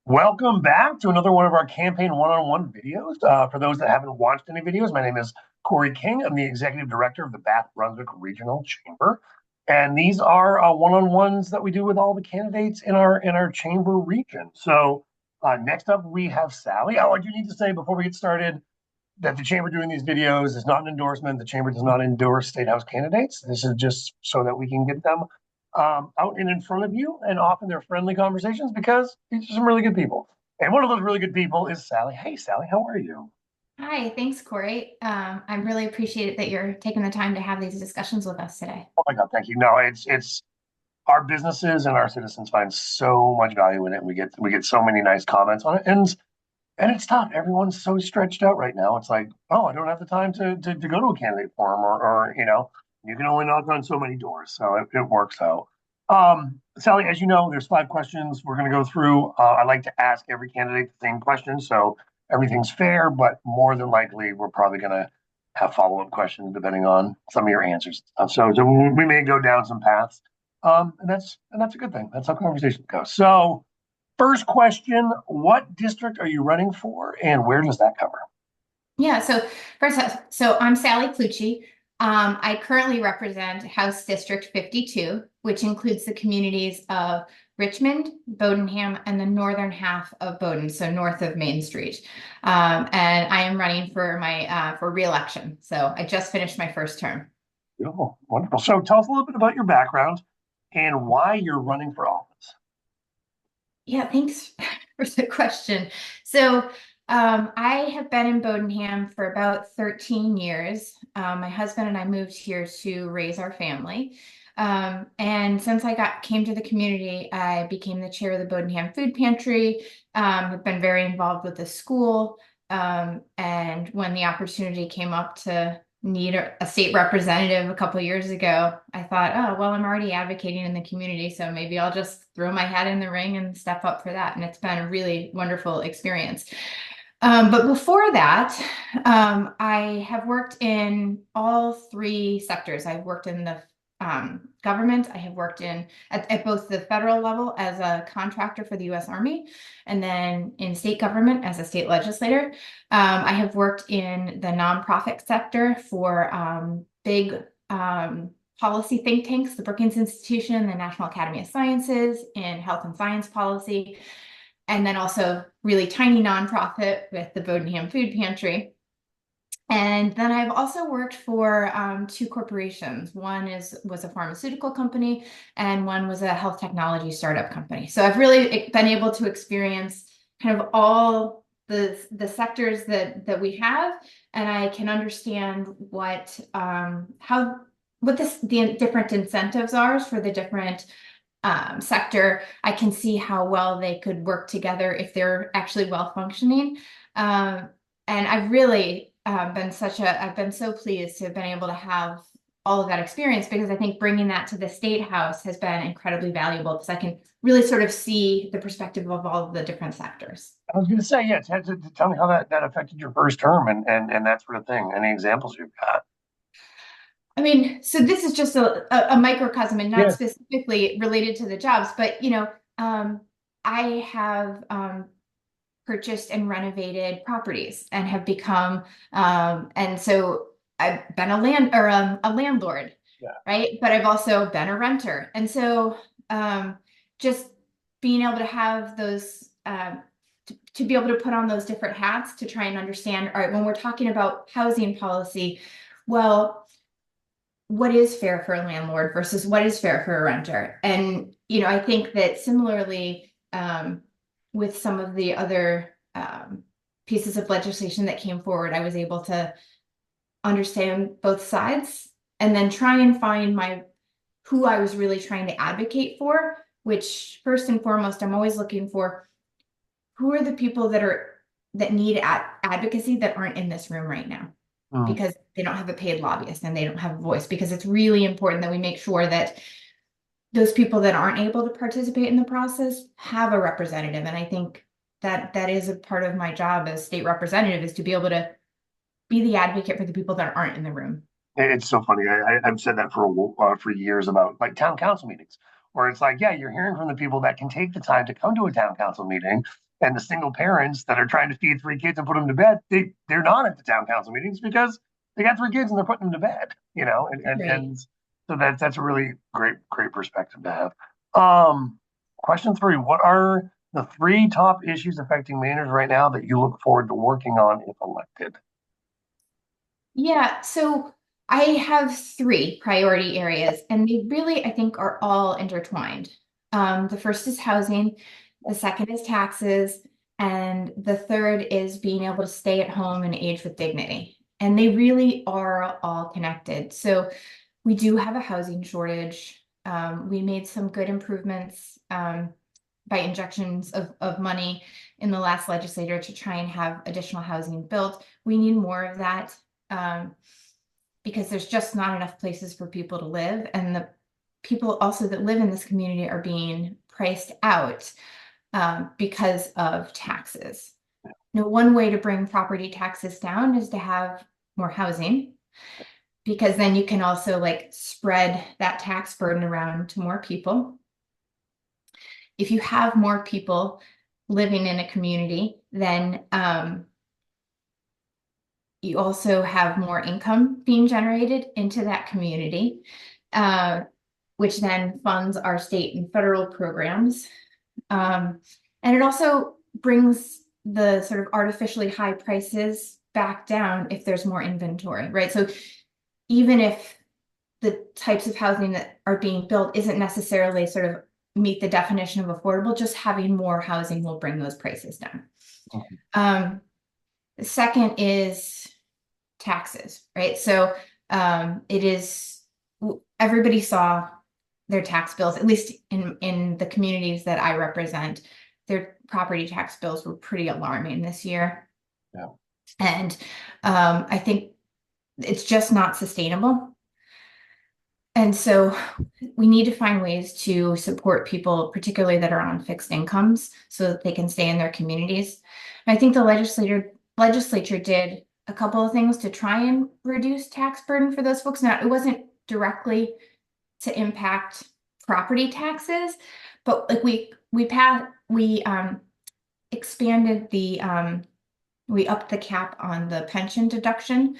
Welcome back to another one of our campaign one-on-one videos. For those that haven't watched any videos, my name is Cory King. I'm the executive director of the Bath-Brunswick Regional Chamber, and these are one-on-ones that we do with all the candidates in our chamber region. So next up, we have Sally. Oh, I do need to say before we get started that the chamber doing these videos is not an endorsement. The chamber does not endorse Statehouse candidates. This is just so that we can get them out and in front of you, and often they're friendly conversations because these are some really good people. And one of those really good people is Sally. Hey, Sally, how are you? Hi, thanks, Corey. I really appreciate it that you're taking the time to have these discussions with us today. Oh my God, thank you. No, it's our businesses and our citizens find so much value in it. We get so many nice comments on it, and it's tough. Everyone's so stretched out right now. It's like, oh, I don't have the time to go to a candidate forum, or you can only knock on so many doors. So it works out. Sally, as you know, there's 5 questions we're going to go through. I like to ask every candidate the same question, so everything's fair. But more than likely, we're probably going to have follow-up questions depending on some of your answers. So we may go down some paths, and that's a good thing. That's how conversations go. So. First question, what district are you running for and where does that cover? Yeah, so first, so I'm Sally Cluchey. I currently represent House District 52, which includes the communities of Richmond, Bowdoinham, and the northern half of Bowdoin, so north of Main Street. And I am running for my for re-election. So I just finished my first term. Oh, wonderful. So tell us a little bit about your background and why you're running for office. Yeah, thanks for the question. So, I have been in Bowdoinham for about 13 years. My husband and I moved here to raise our family. And since I came to the community, I became the chair of the Bowdoinham Food Pantry. Have been very involved with the school. And when the opportunity came up to need a state representative a couple of years ago, I thought, oh, well, I'm already advocating in the community, so maybe I'll just throw my hat in the ring and step up for that. And it's been a really wonderful experience. But before that, I have worked in all three sectors. I've worked in the government. I have worked at both the federal level as a contractor for the U.S. Army, and then in state government as a state legislator. I have worked in the nonprofit sector for big policy think tanks, the Brookings Institution, the National Academy of Sciences, in health and science policy, and then also really tiny nonprofit with the Bowdoinham Food Pantry. And then I've also worked for two corporations. One was a pharmaceutical company, and one was a health technology startup company. So I've really been able to experience kind of all the sectors that we have, and I can understand what the different incentives are for the different sector. I can see how well they could work together if they're actually well functioning. And I've really I've been so pleased to have been able to have all of that experience, because I think bringing that to the State House has been incredibly valuable, because I can really sort of see the perspective of all of the different sectors. I was going to say, yeah, to tell me how that affected your first term and that sort of thing. Any examples you've got? I mean, so this is just a microcosm and not Yeah. specifically related to the jobs, but I have purchased and renovated properties and have become and so I've been a landlord, Yeah. right? But I've also been a renter. And so just being able to have those to be able to put on those different hats to try and understand, all right, when we're talking about housing policy, well, what is fair for a landlord versus what is fair for a renter? And I think that similarly, with some of the other pieces of legislation that came forward, I was able to understand both sides and then try and find who I was really trying to advocate for, which first and foremost, I'm always looking for who are the people that need advocacy that aren't in this room right now, Mm. because they don't have a paid lobbyist and they don't have a voice, because it's really important that we make sure that those people that aren't able to participate in the process have a representative. And I think that is a part of my job as state representative, is to be able to be the advocate for the people that aren't in the room. It's so funny. I've said that for years about like town council meetings, where it's like, yeah, you're hearing from the people that can take the time to come to a town council meeting And the single parents that are trying to feed three kids and put them to bed, they're not at the town council meetings because they got three kids and they're putting them to bed, Right. and so that's a really great perspective to have. Question three: what are the three top issues affecting Maynard right now that you look forward to working on if elected? Yeah, so I have three priority areas, and they really, I think, are all intertwined. The first is housing, the second is taxes, and the third is being able to stay at home and age with dignity. And they really are all connected. So we do have a housing shortage. We made some good improvements by injections of money in the last legislature to try and have additional housing built. We need more of that um, because there's just not enough places for people to live. And the people also that live in this community are being priced out because of taxes. Now, one way to bring property taxes down is to have more housing because then you can also like spread that tax burden around to more people. If you have more people living in a community, then you also have more income being generated into that community, uh, which then funds our state and federal programs. And it also brings the sort of artificially high prices back down if there's more inventory, right? So even if the types of housing that are being built isn't necessarily sort of meet the definition of affordable, just having more housing will bring those prices down. The second is taxes, right? So it is everybody saw their tax bills, at least in the communities that I represent, their property tax bills were pretty alarming this year. Yeah. And I think it's just not sustainable. And so we need to find ways to support people, particularly that are on fixed incomes, so that they can stay in their communities. And I think the legislature did a couple of things to try and reduce tax burden for those folks. Now, it wasn't directly to impact property taxes, but like we expanded we upped the cap on the pension deduction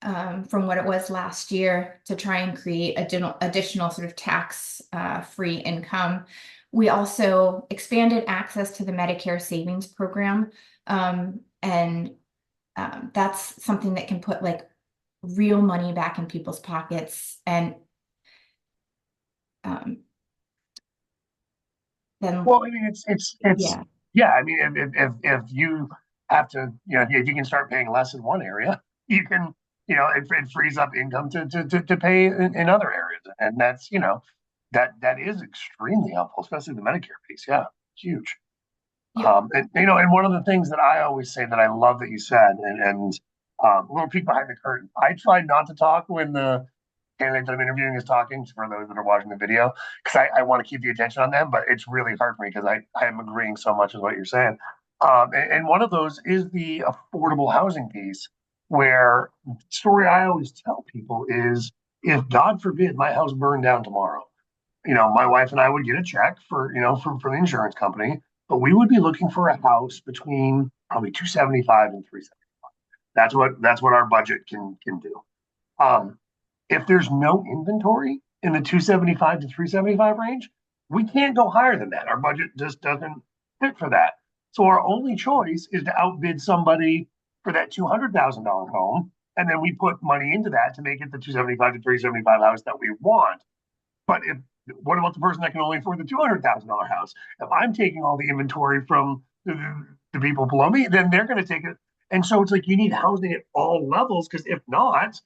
from what it was last year to try and create additional sort of tax free income. We also expanded access to the Medicare savings program. And that's something that can put like real money back in people's pockets. And then, Well, I mean, it's yeah, yeah. I mean, if you have to, if you can start paying less in one area, you can, it frees up income to pay in other areas, and that's that is extremely helpful, especially the Medicare piece. Yeah, huge. yep. And one of the things that I always say that I love that you said, and a little peek behind the curtain. I try not to talk when the candidate that I'm interviewing is talking for those that are watching the video because I want to keep the attention on them, but it's really hard for me because I am agreeing so much with what you're saying. And one of those is the affordable housing piece, where the story I always tell people is if God forbid my house burned down tomorrow, my wife and I would get a check from the insurance company, but we would be looking for a house between probably 275 and 375. That's what our budget can do. Um, if there's no inventory in the 275 to 375 range, we can't go higher than that. Our budget just doesn't fit for that. So our only choice is to outbid somebody for that $200,000 home, and then we put money into that to make it the 275 to 375 house that we want. But if what about the person that can only afford the $200,000 house? If I'm taking all the inventory from the people below me, then they're going to take it. And so it's like you need housing at all levels because if not,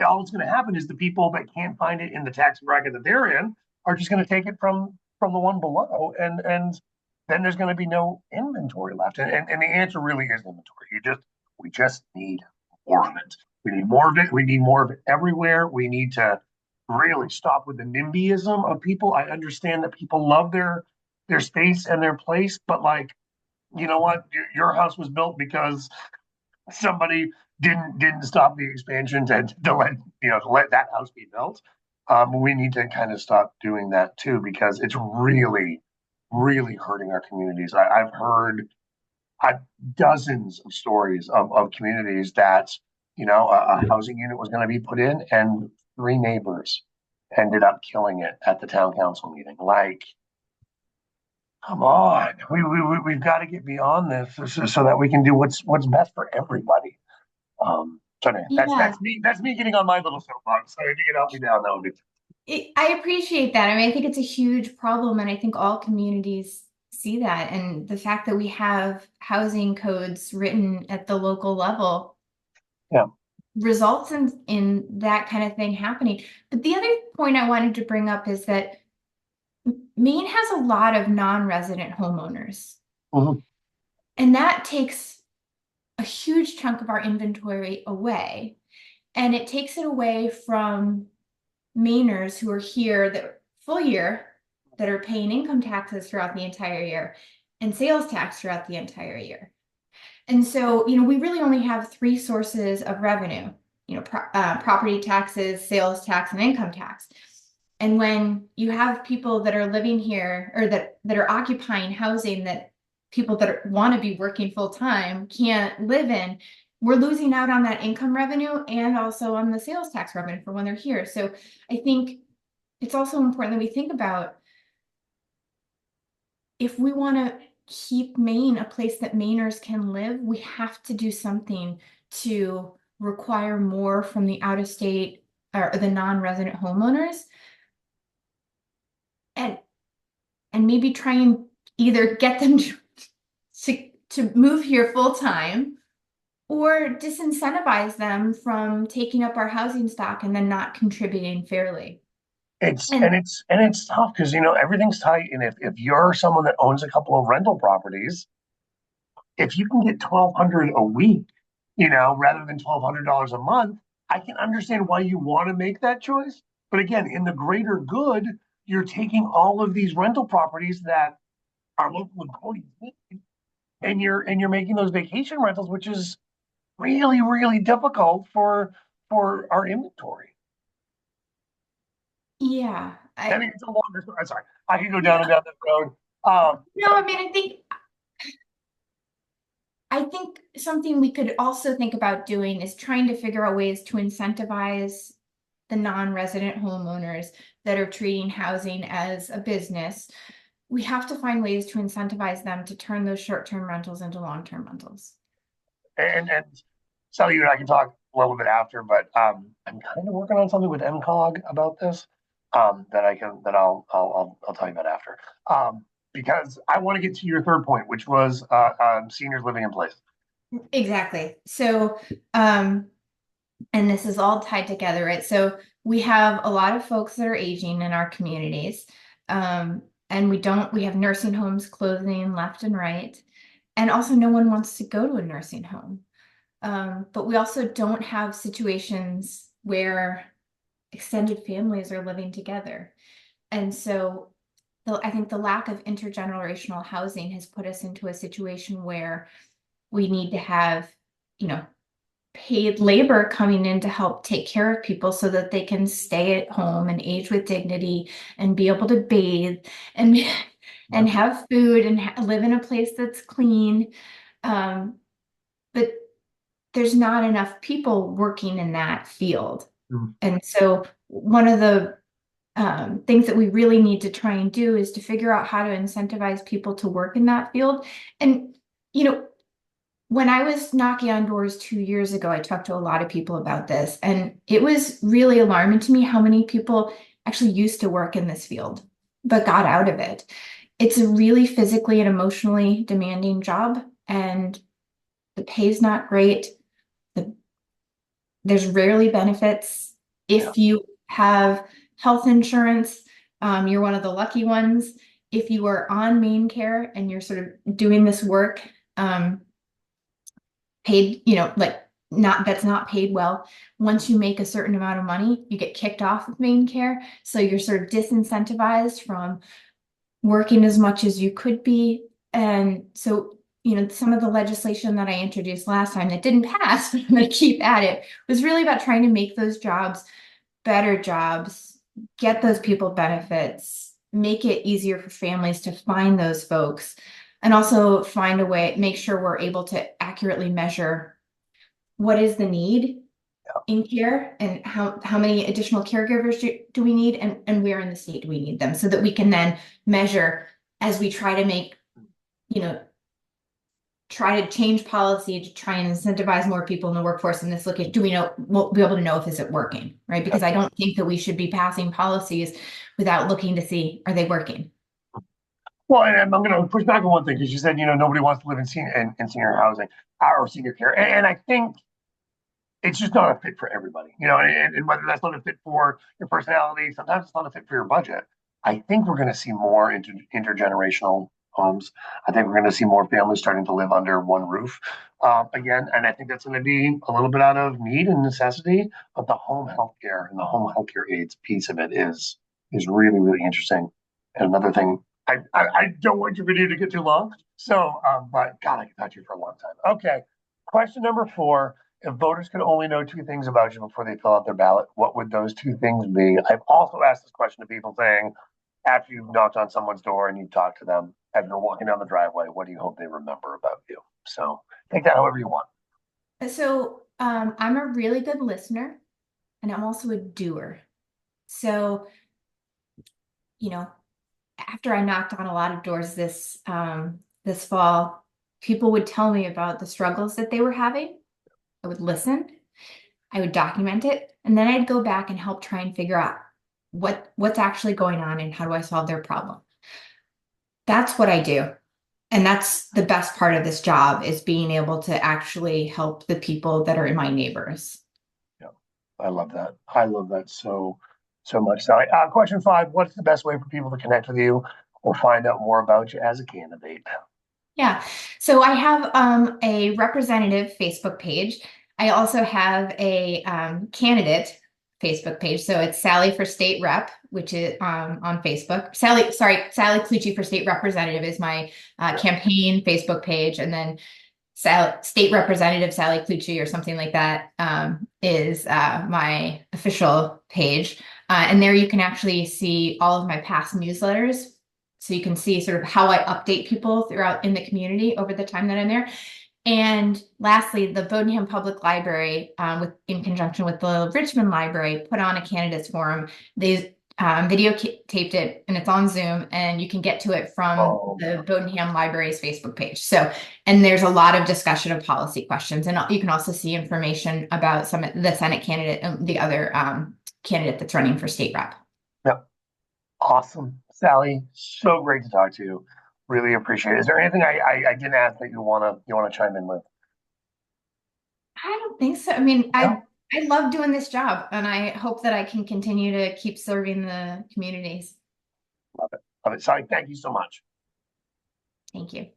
all that's going to happen is the people that can't find it in the tax bracket that they're in are just going to take it from the one below, and then there's going to be no inventory left. And the answer really is inventory. We just need more of it. We need more of it. We need more of it everywhere. We need to really stop with the NIMBYism of people. I understand that people love their space and their place, but like, you know what? Your house was built because somebody didn't stop the expansion to let that house be built. We need to kind of stop doing that too because it's really hurting our communities. I've heard I've dozens of stories of communities that, a housing unit was going to be put in and three neighbors ended up killing it at the town council meeting. Like, come on, we've got to get beyond this so that we can do what's best for everybody. So anyway, Yeah, that's me getting on my little soapbox. So if you can help me down, that would be. I appreciate that. I mean, I think it's a huge problem, and I think all communities see that. And the fact that we have housing codes written at the local level Yeah. results in that kind of thing happening. But the other point I wanted to bring up is that Maine has a lot of non-resident homeowners, Mhm. and that takes a huge chunk of our inventory away. And it takes it away from Mainers who are here that full year that are paying income taxes throughout the entire year and sales tax throughout the entire year. And so, we really only have three sources of revenue, property taxes, sales tax, and income tax. And when you have people that are living here or that are occupying housing that people that want to be working full time can't live in, we're losing out on that income revenue and also on the sales tax revenue for when they're here. So I think it's also important that we think about if we want to keep Maine a place that Mainers can live, we have to do something to require more from the out of state or the non-resident homeowners and maybe try and either get them to move here full time or disincentivize them from taking up our housing stock and then not contributing fairly. It's And and it's and it's tough because everything's tight, and if you're someone that owns a couple of rental properties, if you can get 1,200 a week, rather than $1,200 a month, I can understand why you want to make that choice. But again, in the greater good, you're taking all of these rental properties that our local employees need, and you're making those vacation rentals, which is really, really difficult for our inventory. yeah, I I mean, it's a longer story. I'm sorry. I could go down no, and down this road. no, I mean, I think something we could also think about doing is trying to figure out ways to incentivize the non-resident homeowners that are treating housing as a business. We have to find ways to incentivize them to turn those short-term rentals into long-term rentals. and so you and I can talk a little bit after, but I'm kind of working on something with MCOG about this that I'll tell you about after. Because I want to get to your third point, which was seniors living in place. Exactly. So, and this is all tied together, right? So we have a lot of folks that are aging in our communities. And we have nursing homes closing left and right. And also no one wants to go to a nursing home. But we also don't have situations where extended families are living together. And so I think the lack of intergenerational housing has put us into a situation where we need to have, you know, paid labor coming in to help take care of people so that they can stay at home and age with dignity and be able to bathe and Yeah. have food and live in a place that's clean. But there's not enough people working in that field. Mm. And so one of the things that we really need to try and do is to figure out how to incentivize people to work in that field. And, when I was knocking on doors 2 years ago, I talked to a lot of people about this, and it was really alarming to me how many people actually used to work in this field, but got out of it. It's a really physically and emotionally demanding job, and the pay's not great. The, there's rarely benefits. Yeah. If you have health insurance, you're one of the lucky ones. If you are on Maine Care and you're sort of doing this work, paid, like not that's not paid well. Once you make a certain amount of money, you get kicked off of Maine Care. So you're sort of disincentivized from working as much as you could be. And so, some of the legislation that I introduced last time that didn't pass, but I'm going to keep at it, was really about trying to make those jobs better jobs, get those people benefits, make it easier for families to find those folks. and also find a way, make sure we're able to accurately measure what is the need in care and how many additional caregivers do we need and where in the state do we need them so that we can then measure as we try to make, you know, try to change policy to try and incentivize more people in the workforce in this location. Do we know, we'll be able to know if is it working, right? Because I don't think that we should be passing policies without looking to see, are they working? Well, and I'm going to push back on one thing because you said, nobody wants to live in senior housing or senior care. And I think it's just not a fit for everybody, and whether that's not a fit for your personality, sometimes it's not a fit for your budget. I think we're going to see more intergenerational homes. I think we're going to see more families starting to live under one roof again. And I think that's going to be a little bit out of need and necessity. But the home health care and the home health care aids piece of it is really, really interesting. And another thing, I don't want your video to get too long. So, but God, I could talk to you for a long time. Okay. Question number 4. If voters could only know 2 things about you before they fill out their ballot, what would those 2 things be? I've also asked this question to people saying, after you've knocked on someone's door and you've talked to them, as you're walking down the driveway, what do you hope they remember about you? So take that however you want. So I'm a really good listener and I'm also a doer. So, you know, after I knocked on a lot of doors this fall, people would tell me about the struggles that they were having. I would listen, I would document it, and then I'd go back and help try and figure out what's actually going on and how do I solve their problem. That's what I do. And that's the best part of this job is being able to actually help the people that are in my neighbors. Yeah, I love that. I love that so much. So, question 5: what's the best way for people to connect with you or find out more about you as a candidate? Yeah. So I have a representative Facebook page. I also have a candidate Facebook page. So it's Sally for State Rep, which is on Facebook. Sally Cluchey for State Representative is my campaign Facebook page. And then State Representative Sally Cluchey or something like that is my official page. And there you can actually see all of my past newsletters. So you can see sort of how I update people throughout in the community over the time that I'm there. And lastly, the Bowdoinham Public Library, in conjunction with the Richmond Library, put on a candidates forum. They taped it and it's on Zoom and you can get to it from the Bowdoinham Library's Facebook page. So, and there's a lot of discussion of policy questions and you can also see information about some of the Senate candidate and the other candidate that's running for state rep. Yep. Awesome. Sally, so great to talk to you. Really appreciate it. Is there anything I didn't ask that you wanna chime in with? I don't think so. I mean, No? I love doing this job and I hope that I can continue to keep serving the communities. Love it. Love it. Sally, thank you so much. Thank you.